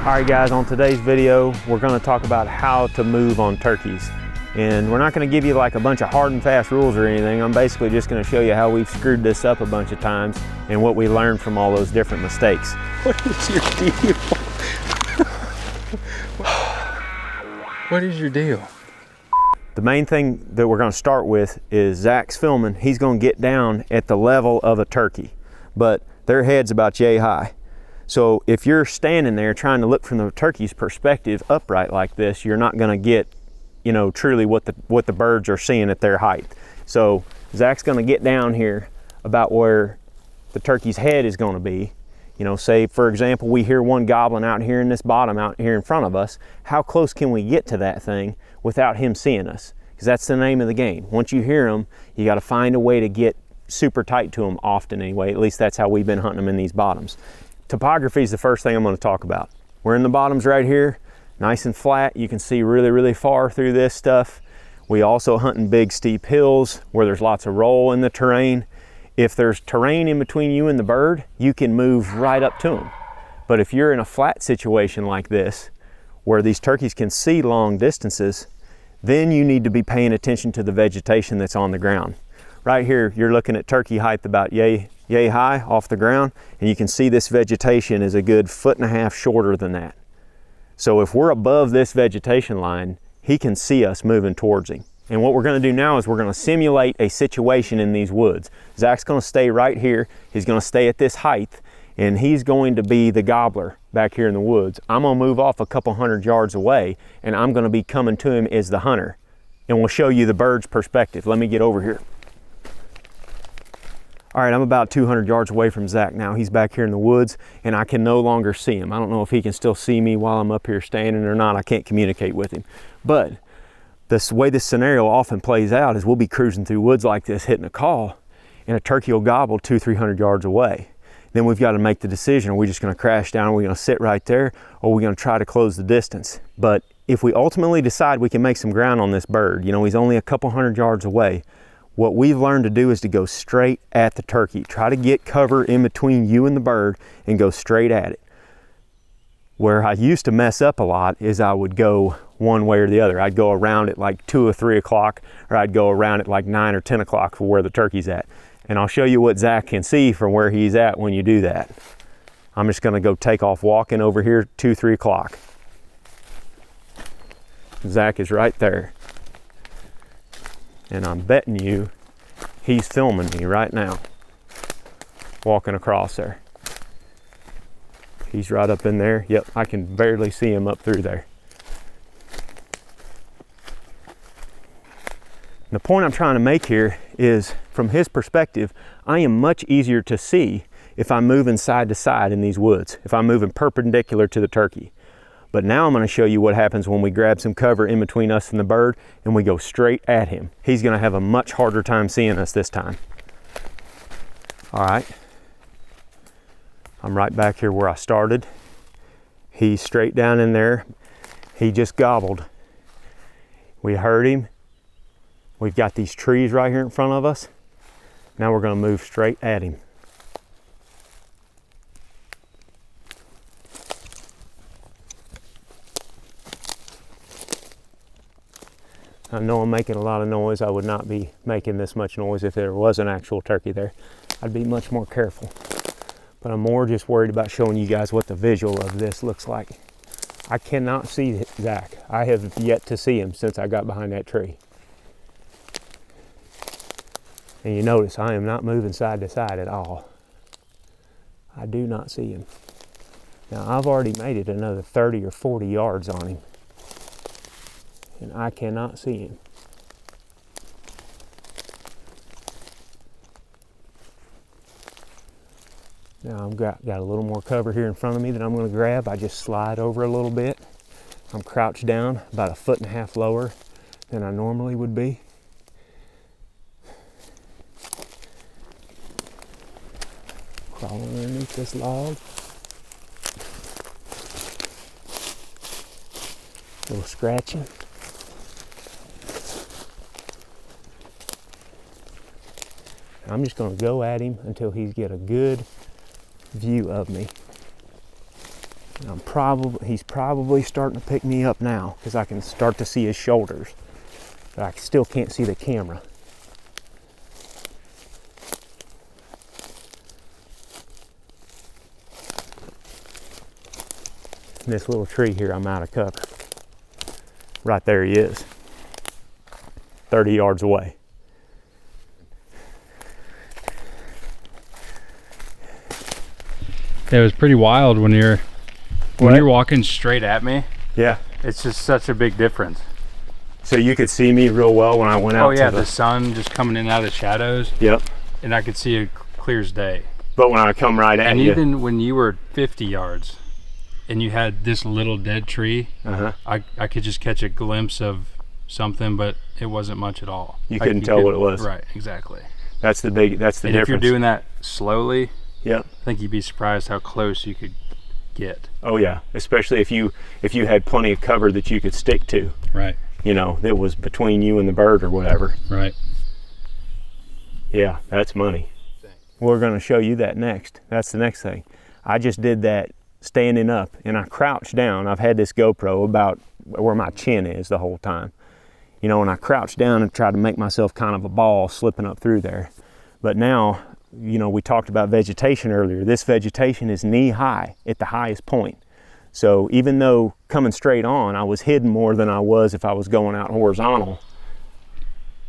All right guys, on today's video, we're gonna talk about how to move on turkeys. And we're not gonna give you like a bunch of hard and fast rules or anything. I'm basically just gonna show you how we've screwed this up a bunch of times and what we learned from all those different mistakes. What is your deal? What is your deal? The main thing that we're gonna start with is Zach's filming. He's gonna get down at the level of a turkey, but their head's about yay high. So if you're standing there trying to look from the turkey's perspective upright like this, you're not gonna get, you know, truly what the birds are seeing at their height. So Zach's gonna get down here about where the turkey's head is gonna be. You know, say for example, we hear one gobbling out here in this bottom out here in front of us. How close can we get to that thing without him seeing us? Because that's the name of the game. Once you hear him, you gotta find a way to get super tight to them often anyway. At least that's how we've been hunting them in these bottoms. Topography is the first thing I'm going to talk about. We're in the bottoms right here, nice and flat. You can see really far through this stuff. We also hunt in big steep hills where there's lots of roll in the terrain. If there's terrain in between you and the bird, you can move right up to them. But if you're in a flat situation like this, where these turkeys can see long distances, then you need to be paying attention to the vegetation that's on the ground. Right here, you're looking at turkey height about yay high off the ground, and you can see this vegetation is a good 1.5 feet shorter than that. So if we're above this vegetation line, he can see us moving towards him. And what we're gonna do now is we're gonna simulate a situation in these woods. Zach's gonna stay right here. He's gonna stay at this height, and he's going to be the gobbler back here in the woods. I'm gonna move off a couple 100 yards away, and I'm gonna be coming to him as the hunter. And we'll show you the bird's perspective. Let me get over here. All right, I'm about 200 yards away from Zach now. He's back here in the woods and I can no longer see him. I don't know if he can still see me while I'm up here standing or not. I can't communicate with him. But the way this scenario often plays out is we'll be cruising through woods like this, hitting a call, and a turkey will gobble 200-300 yards away. Then we've got to make the decision. Are we just gonna crash down? Are we gonna sit right there? Or are we gonna try to close the distance? But if we ultimately decide we can make some ground on this bird, you know, he's only a couple 100 yards away, what we've learned to do is to go straight at the turkey. Try to get cover in between you and the bird and go straight at it. Where I used to mess up a lot is I would go one way or the other. I'd go around at like 2 or 3 o'clock, or I'd go around at like 9 or 10 o'clock for where the turkey's at. And I'll show you what Zach can see from where he's at when you do that. I'm just gonna go take off walking over here 2, 3 o'clock. Zach is right there. And I'm betting you he's filming me right now, walking across there. He's right up in there. Yep, I can barely see him up through there. And the point I'm trying to make here is, from his perspective, I am much easier to see if I'm moving side to side in these woods, if I'm moving perpendicular to the turkey. But now I'm going to show you what happens when we grab some cover in between us and the bird and we go straight at him. He's going to have a much harder time seeing us this time. All right. I'm right back here where I started. He's straight down in there. He just gobbled. We heard him. We've got these trees right here in front of us. Now we're going to move straight at him. I know I'm making a lot of noise. I would not be making this much noise if there was an actual turkey there. I'd be much more careful. But I'm more just worried about showing you guys what the visual of this looks like. I cannot see Zach. I have yet to see him since I got behind that tree. And you notice I am not moving side to side at all. I do not see him. Now I've already made it another 30 or 40 yards on him. And I cannot see him. Now I've got a little more cover here in front of me that I'm going to grab. I just slide over a little bit. I'm crouched down about 1.5 feet lower than I normally would be. Crawling underneath this log. A little scratching. I'm just going to go at him until he's got a good view of me. He's probably starting to pick me up now because I can start to see his shoulders, but I still can't see the camera. In this little tree here, I'm out of cover. Right there he is, 30 yards away. It was pretty wild when you're walking straight at me. Yeah. It's just such a big difference. So you could see me real well when I went out. Oh yeah, the sun just coming in out of the shadows. Yep. And I could see it clear as day. But when I come right at you. And even when you were 50 yards and you had this little dead tree, I could just catch a glimpse of something, but it wasn't much at all. You couldn't tell what it was. Right, exactly. That's the difference. If you're doing that slowly, yep, I think you'd be surprised how close you could get. Oh yeah, especially if you had plenty of cover that you could stick to. Right. You know, that was between you and the bird or whatever. Right. Yeah, that's money. We're going to show you that next. That's the next thing. I just did that standing up and I crouched down. I've had this GoPro about where my chin is the whole time. You know, and I crouched down and tried to make myself kind of a ball slipping up through there. But now, you know, we talked about vegetation earlier. This vegetation is knee high at the highest point. So even though coming straight on, I was hidden more than I was if I was going out horizontal.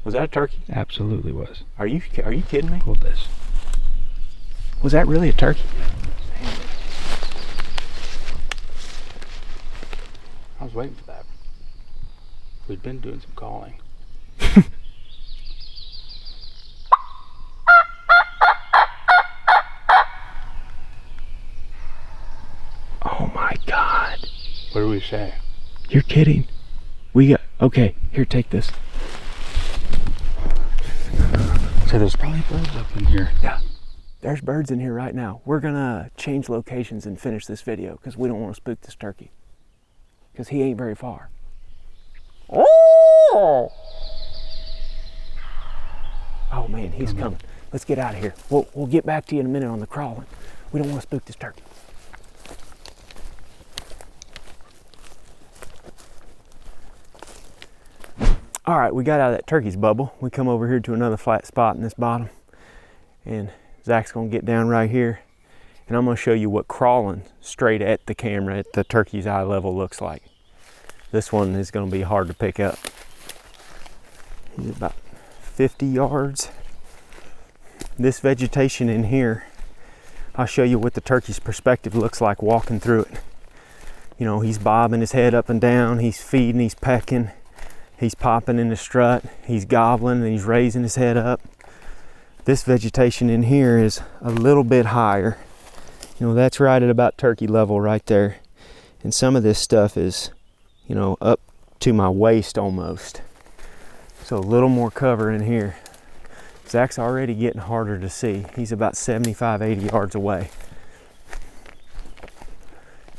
Was that a turkey? Absolutely was. Are you kidding me? Hold this. Was that really a turkey? I was waiting for that. We'd been doing some calling. Oh my God. What do we say? You're kidding. Okay, here, take this. So there's probably birds up in here. Yeah, there's birds in here right now. We're gonna change locations and finish this video because we don't want to spook this turkey. Because he ain't very far. Oh man, he's coming. Let's get out of here. We'll get back to you in a minute on the crawling. We don't want to spook this turkey. All right, we got out of that turkey's bubble. We come over here to another flat spot in this bottom. And Zach's gonna get down right here. And I'm gonna show you what crawling straight at the camera at the turkey's eye level looks like. This one is gonna be hard to pick up. He's about 50 yards. This vegetation in here, I'll show you what the turkey's perspective looks like walking through it. You know, he's bobbing his head up and down, he's feeding, he's pecking, he's popping in the strut, he's gobbling, and he's raising his head up. This vegetation in here is a little bit higher. You know, that's right at about turkey level right there. And some of this stuff is, you know, up to my waist almost. So a little more cover in here. Zach's already getting harder to see. He's about 75, 80 yards away.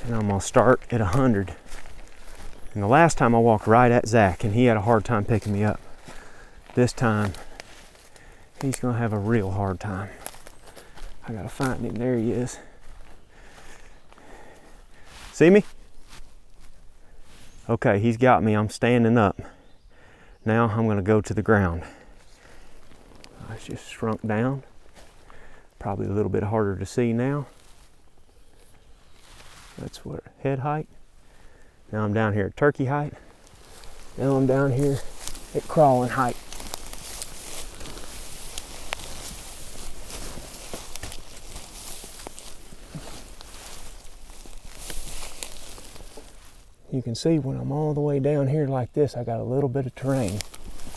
And I'm gonna start at 100. And the last time I walked right at Zach and he had a hard time picking me up. This time, he's gonna have a real hard time. I gotta find him, there he is. See me? Okay, he's got me, I'm standing up. Now I'm gonna go to the ground. It's just shrunk down. Probably a little bit harder to see now. That's what, head height. Now I'm down here at turkey height. Now I'm down here at crawling height. You can see when I'm all the way down here like this, I got a little bit of terrain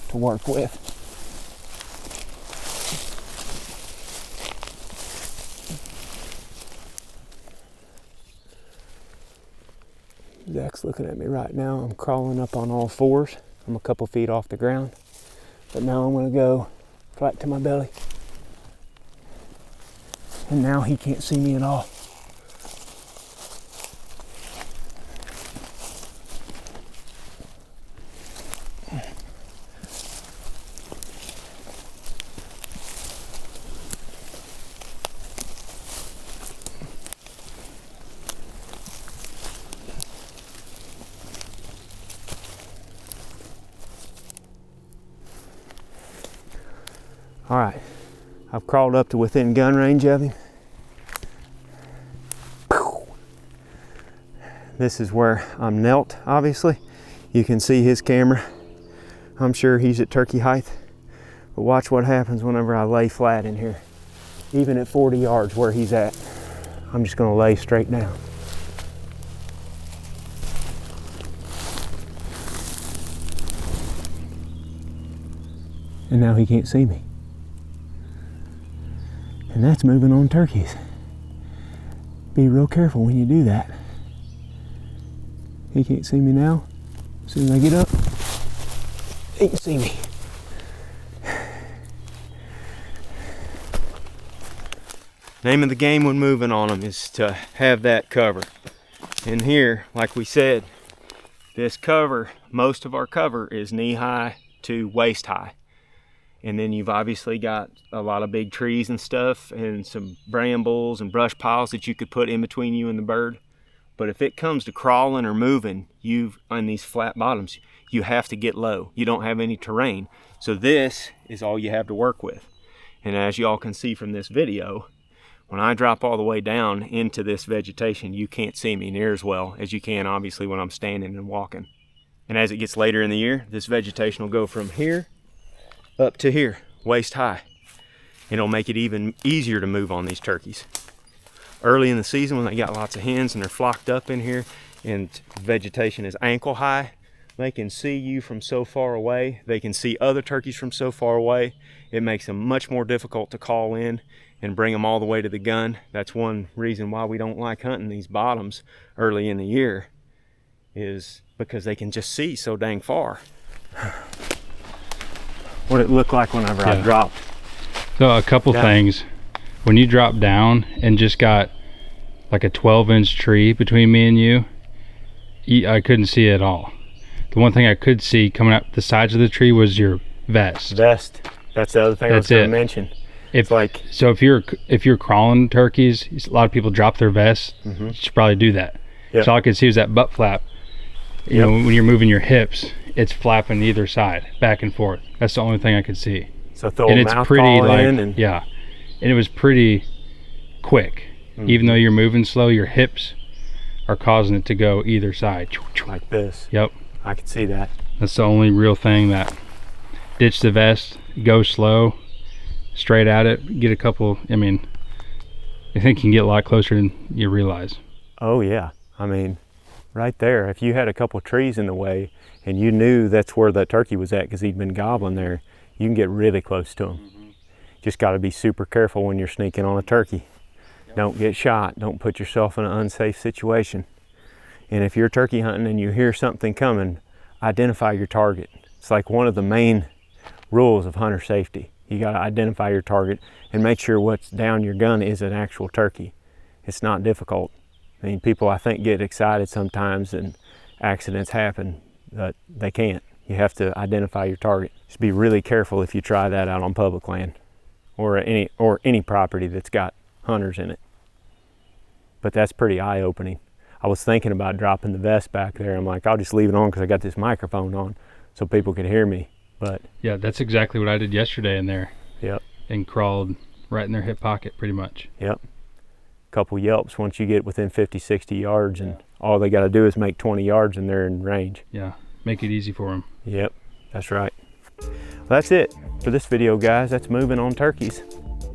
to work with. Zach's looking at me right now. I'm crawling up on all fours. I'm a couple feet off the ground. But now I'm gonna go flat to my belly. And now he can't see me at all. All right, I've crawled up to within gun range of him. This is where I'm knelt, obviously. You can see his camera. I'm sure he's at turkey height. But watch what happens whenever I lay flat in here. Even at 40 yards where he's at, I'm just gonna lay straight down. And now he can't see me. And that's moving on turkeys. Be real careful when you do that. He can't see me now. As soon as I get up, he can see me. Name of the game when moving on them is to have that cover. And here, like we said, this cover, most of our cover is knee high to waist high. And then you've obviously got a lot of big trees and stuff and some brambles and brush piles that you could put in between you and the bird. But if it comes to crawling or moving, on these flat bottoms, you have to get low. You don't have any terrain. So this is all you have to work with. And as you all can see from this video, when I drop all the way down into this vegetation, you can't see me near as well as you can obviously when I'm standing and walking. And as it gets later in the year, this vegetation will go from here up to here, waist high. It'll make it even easier to move on these turkeys. Early in the season when they got lots of hens and they're flocked up in here and vegetation is ankle high, they can see you from so far away. They can see other turkeys from so far away. It makes them much more difficult to call in and bring them all the way to the gun. That's one reason why we don't like hunting these bottoms early in the year, is because they can just see so dang far. What it looked like whenever I dropped. So a couple things. When you drop down and just got like a 12-inch tree between me and you, I couldn't see it at all. The one thing I could see coming up the sides of the tree was your vest. That's the other thing I was going to mention. If you're crawling turkeys, a lot of people drop their vests. You should probably do that. Yep. So all I could see was that butt flap. You know, when you're moving your hips, it's flapping either side, back and forth. That's the only thing I could see. So throw a mouth call in and and it was pretty quick. Even though you're moving slow, your hips are causing it to go either side. Like this. Yep. I could see that. That's the only real thing. That ditch the vest, go slow, straight at it, get a couple. I mean, I think you can get a lot closer than you realize. Oh yeah, I mean, right there, if you had a couple trees in the way and you knew that's where that turkey was at because he'd been gobbling there, you can get really close to him. Just got to be super careful when you're sneaking on a turkey. Don't get shot. Don't put yourself in an unsafe situation. And if you're turkey hunting and you hear something coming, identify your target. It's like one of the main rules of hunter safety. You got to identify your target and make sure what's down your gun is an actual turkey. It's not difficult. I mean, people I think get excited sometimes and accidents happen, but they can't. You have to identify your target. Just be really careful if you try that out on public land or any property that's got hunters in it. But that's pretty eye-opening. I was thinking about dropping the vest back there. I'm like, I'll just leave it on because I got this microphone on so people can hear me. But yeah, that's exactly what I did yesterday in there. Yep. And crawled right in their hip pocket pretty much. Yep. Couple yelps once you get within 50, 60 yards and all they got to do is make 20 yards and they're in range. Yeah, make it easy for them. Yep, that's right. Well, that's it for this video, guys. That's moving on turkeys.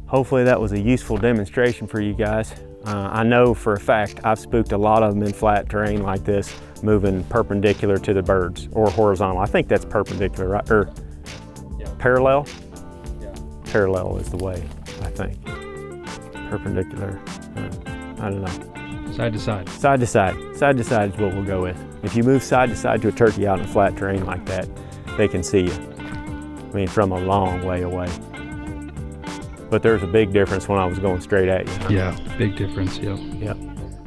Hopefully that was a useful demonstration for you guys. I know for a fact I've spooked a lot of them in flat terrain like this, moving perpendicular to the birds or horizontal. I think that's perpendicular, right? Or parallel? Yeah. Parallel is the way, I think. Perpendicular, I don't know. Side to side. Side to side. Side to side is what we'll go with. If you move side to side to a turkey out in a flat terrain like that, they can see you. I mean, from a long way away. But there's a big difference when I was going straight at you. Huh? Yeah, big difference, yeah. Yep.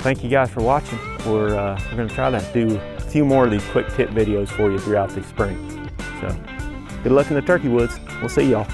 Thank you guys for watching. We're gonna try to do a few more of these quick tip videos for you throughout the spring. So, good luck in the turkey woods. We'll see y'all.